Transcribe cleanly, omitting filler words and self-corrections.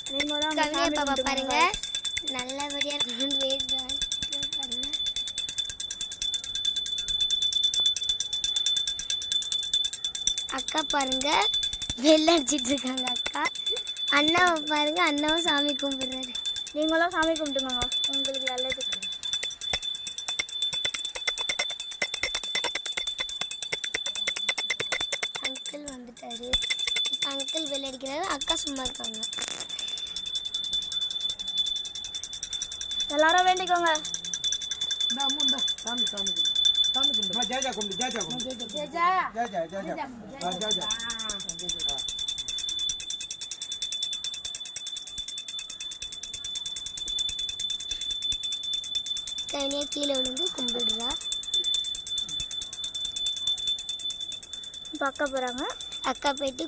கவியா பாப்பா பாருங்க நல்லபடியா பாருங்க. அக்கா பாருங்க வெள்ள அடிச்சிட்டு இருக்காங்க அக்கா. அண்ணாவை பாருங்க அண்ணாவும் சாமி கும்பிடுறாரு. நீங்களும் சாமி கும்பிட்டுங்க உங்களுக்கு நல்லது. அங்கிள் வந்துட்டாரு. அங்கிள் வெள்ள அடிக்கிறாரு. அக்கா சும்மா இருக்காங்க. எல்லாரும் வேண்டிக்கோங்க. தனியா கீழே விழுந்து கும்பிடுறா. பார்க்க போறாங்க. அக்கா போயிட்டு